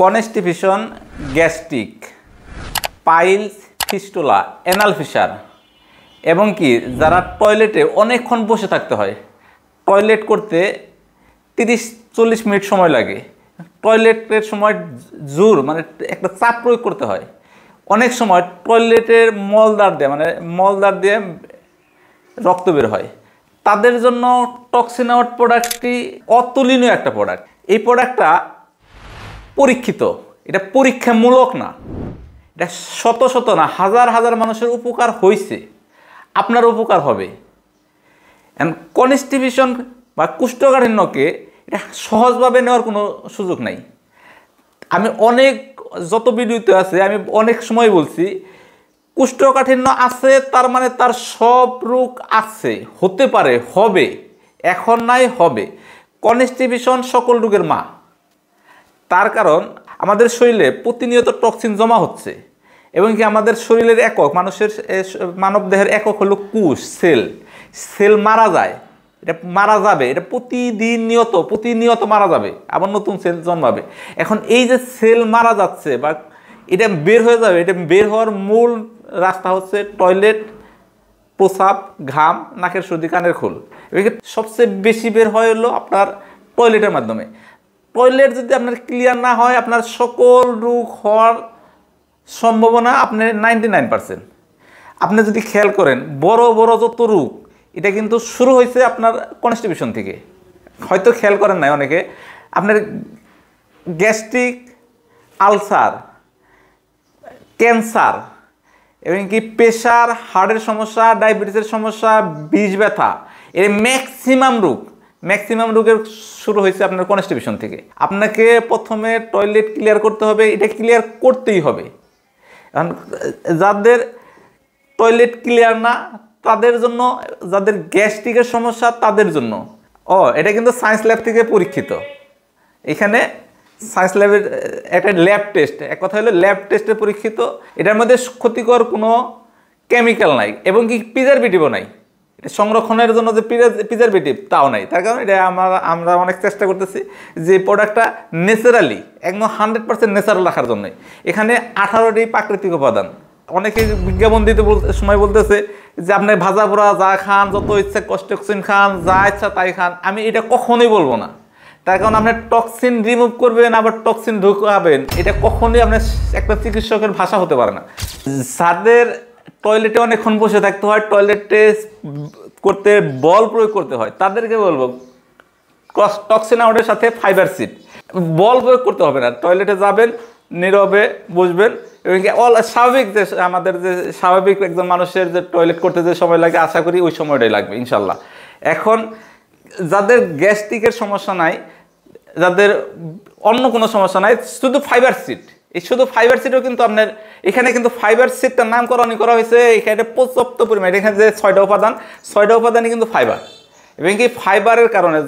Constipation, gastric, piles, fistula, anal Fischer এবং কি যারা টয়লেটে অনেকক্ষণ বসে থাকতে হয়, টয়লেট করতে 30-40 মিনিট সময় লাগে, টয়লেটের সময় জোর মানে একটা চাপ প্রয়োগ করতে হয়, অনেক সময় টয়লেটের মলদার দিয়ে রক্ত বের হয়, তাদের জন্য টক্সিন আউট প্রোডাক্টটি অতুলনীয় একটা প্রোডাক্ট। এই প্রোডাক্টটা পরীক্ষিত, এটা পরীক্ষামূলক না, এটা শত শত না হাজার হাজার মানুষের উপকার হয়েছে, আপনার উপকার হবে। কনস্টিপেশন বা কোষ্ঠকাঠিন্যকে এটা সহজভাবে নেওয়ার কোনো সুযোগ নাই। আমি যত ভিডিওতে আছে আমি অনেক সময় বলছি, কোষ্ঠকাঠিন্য আছে তার মানে তার সব রোগ আছে, হতে পারে, হবে, এখন নাই, হবে। কনস্টিপেশন সকল রোগের মা। তার কারণ আমাদের শরীরে প্রতিনিয়ত টক্সিন জমা হচ্ছে এবং কি আমাদের শরীরের একক, মানব দেহের একক হলো কোষ, সেল মারা যায়, এটা মারা যাবে, এটা প্রতিনিয়ত মারা যাবে, আবার নতুন সেল জন্মাবে। এখন এই যে সেল মারা যাচ্ছে বা এটা বের হয়ে যাবে, এটা বের হওয়ার মূল রাস্তা হচ্ছে টয়লেট, প্রস্রাব, ঘাম, নাকের সর্দি, কানের খোল। সবচেয়ে বেশি বের হয় হলো আপনার টয়লেটের মাধ্যমে। টয়লেট যদি আপনার ক্লিয়ার না হয়, আপনার সকল রোগ হওয়ার সম্ভাবনা আপনার 99%। আপনি যদি খেয়াল করেন, বড় বড় যত রোগ এটা কিন্তু শুরু হয়েছে আপনার কনস্টিপেশন থেকে, হয়তো খেয়াল করেন নাই অনেকে। আপনার গ্যাস্ট্রিক, আলসার, ক্যান্সার এবং কি প্রেশার, হার্টের সমস্যা, ডায়াবেটিসের সমস্যা, বিষ ব্যথা, এর ম্যাক্সিমাম রোগের শুরু হয়েছে আপনার কনস্টিপেশন থেকে। আপনাকে প্রথমে টয়লেট ক্লিয়ার করতে হবে, এটা ক্লিয়ার করতেই হবে। কারণ যাদের টয়লেট ক্লিয়ার না তাদের জন্য, যাদের গ্যাস্ট্রিকের সমস্যা তাদের জন্য, এটা কিন্তু সায়েন্স ল্যাব থেকে পরীক্ষিত। এখানে সায়েন্স ল্যাবের একটা ল্যাব টেস্ট, এক কথা হলো ল্যাব টেস্টে পরীক্ষিত। এটার মধ্যে ক্ষতিকর কোনো কেমিক্যাল নাই এবং কি প্রিজারভেটিভও নাই। এটা সংরক্ষণের জন্য যে প্রিজারভেটিভ তাও নাই। তার কারণ এটা আমরা অনেক চেষ্টা করতেছি যে প্রোডাক্টটা ন্যাচারালি, একদম 100% ন্যাচারাল রাখার জন্য। এখানে 18টি প্রাকৃতিক উপাদান। অনেকে বিজ্ঞাপন দিতে সময় বলতেছে যে আপনি ভাজা পোড়া যা খান, যত ইচ্ছা টক্সিন খান, যা ইচ্ছা তাই খান। আমি এটা কখনোই বলবো না। তার কারণ আপনি টক্সিন রিমুভ করবেন আবার টক্সিন ঢুকাবেন, এটা কখনোই আপনার একটা চিকিৎসকের ভাষা হতে পারে না। যাদের টয়লেটে অনেকক্ষণ বসে থাকতে হয়, টয়লেটে করতে বল প্রয়োগ করতে হয়, তাদেরকে বলবো টক্সিন আউটের সাথে ফাইবার সিড। বল প্রয়োগ করতে হবে না, টয়লেটে যাবেন, নীরবে বসবেন এবং স্বাভাবিক যে আমাদের যে স্বাভাবিক একজন মানুষের যে টয়লেট করতে যে সময় লাগে, আশা করি ওই সময়টাই লাগবে ইনশাল্লাহ। এখন যাদের গ্যাস্ট্রিকের সমস্যা নাই, যাদের অন্য কোনো সমস্যা নাই, শুধু ফাইবার সিড, এই শুধু ফাইবার সিডও কিন্তু আপনার এখানে কিন্তু ফাইবার সিডটার নামকরণই করা হয়েছে। এখানে পর্যাপ্ত পরিমাণ, এখানে যে 6টা উপাদানই কিন্তু ফাইবার। এবং কি ফাইবারের কারণে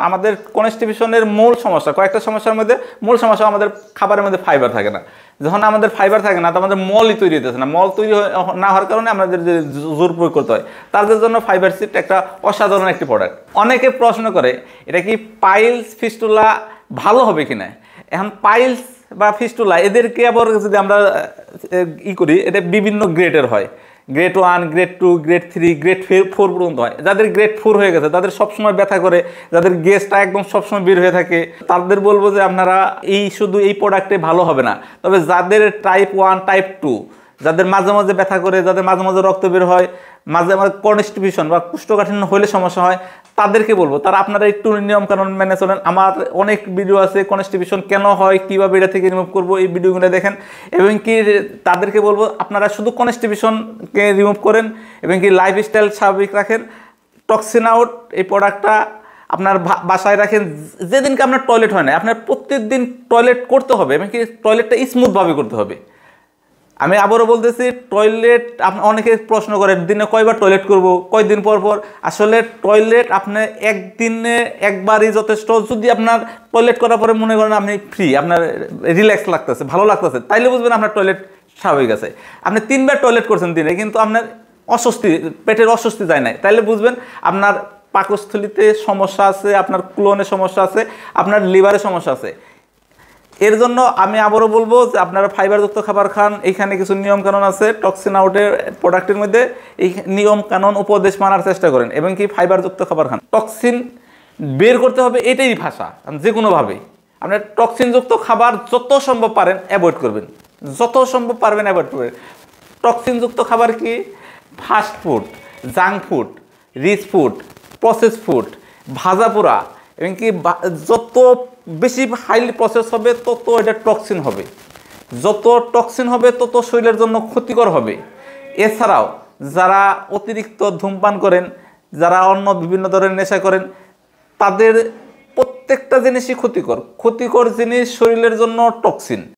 আমাদের কনস্টিপেশনের মূল সমস্যা, কয়েকটা সমস্যার মধ্যে মূল সমস্যা আমাদের খাবারের মধ্যে ফাইবার থাকে না। যখন আমাদের ফাইবার থাকে না, তো আমাদের মলই তৈরি হতেছে না, মল তৈরি না হওয়ার কারণে আমাদের যে জোর প্রয়োগ করতে হয়, তাদের জন্য ফাইবার সিড একটা অসাধারণ একটি প্রোডাক্ট। অনেকে প্রশ্ন করে এটা কি পাইলস, ফিস্টুলা ভালো হবে কিনা। এখন পাইলস বা ফিস্টুলা এদেরকে আবার যদি আমরা করি, এটা বিভিন্ন গ্রেডের হয়, গ্রেড 1, গ্রেড 2, গ্রেড 3, গ্রেড 4 পর্যন্ত হয়। যাদের গ্রেড 4 হয়ে গেছে, তাদের সবসময় ব্যথা করে, যাদের গ্যাসটা একদম সবসময় বের হয়ে থাকে, তাদের বলবো যে আপনারা শুধু এই প্রোডাক্টে ভালো হবে না। তবে যাদের টাইপ 1, টাইপ 2, যাদের মাঝে মাঝে ব্যথা করে, যাদের মাঝে মাঝে রক্ত বের হয়, মাঝে মাঝে কনস্টিপেশন বা কোষ্ঠকাঠিন্য হলে সমস্যা হয়, তাদেরকে বলবো তারা আপনারা একটু নিয়মকানুন মেনে চলেন। আমার অনেক ভিডিও আছে কনস্টিপেশন কেন হয়, কীভাবে এটা থেকে রিমুভ করবো, এই ভিডিওগুলো দেখেন। এবং কি তাদেরকে বলবো আপনারা শুধু কনস্টিপেশনকে রিমুভ করেন এবং কি লাইফস্টাইল স্বাভাবিক রাখেন। টক্সিন আউট এই প্রোডাক্টটা আপনার বাসায় রাখেন। যেদিনকে আপনার টয়লেট হয় না, আপনার প্রত্যেক দিন টয়লেট করতে হবে এবং কি টয়লেটটা স্মুথভাবে করতে হবে। আমি আবারও বলতেছি, টয়লেট অনেকে প্রশ্ন করেন দিনে কয়বার টয়লেট করব, কয়দিন পর পর। আসলে টয়লেট আপনি একদিনে একবারই যথেষ্ট। যদি আপনার টয়লেট করার পরে মনে করেন আপনি ফ্রি, আপনার রিল্যাক্স লাগতেছে, ভালো লাগতেছে, তাইলে বুঝবেন আপনার টয়লেট স্বাভাবিক আছে। আপনি 3বার টয়লেট করছেন দিনে কিন্তু আপনার পেটের অস্বস্তি যায় নাই, তাইলে বুঝবেন আপনার পাকস্থলিতে সমস্যা আছে, আপনার কোলনে সমস্যা আছে, আপনার লিভারে সমস্যা আছে। এর জন্য আমি আবারও বলবো যে আপনারা ফাইবারযুক্ত খাবার খান। এইখানে কিছু নিয়মকানুন আছে টক্সিন আউটের প্রোডাক্টের মধ্যে, এই নিয়মকানুন উপদেশ মানার চেষ্টা করেন এবং কি ফাইবারযুক্ত খাবার খান। টক্সিন বের করতে হবে, এটাই ভাষা। যে কোনোভাবেই আপনার টক্সিনযুক্ত খাবার যত সম্ভব পারেন অ্যাভয়েড করবেন, যত সম্ভব পারবেন অ্যাভয়েড করবেন। টক্সিনযুক্ত খাবার কি? Fast food, junk food, rich food, process food, ভাজা পোড়া, এবং কি যত বেশি হাইলি প্রসেস হবে তত এটা টক্সিন হবে, যত টক্সিন হবে তত শরীরের জন্য ক্ষতিকর হবে। এছাড়াও যারা অতিরিক্ত ধূমপান করেন, যারা অন্য বিভিন্ন ধরনের নেশা করেন, তাদের প্রত্যেকটা জিনিসই ক্ষতিকর। ক্ষতিকর জিনিস শরীরের জন্য টক্সিন।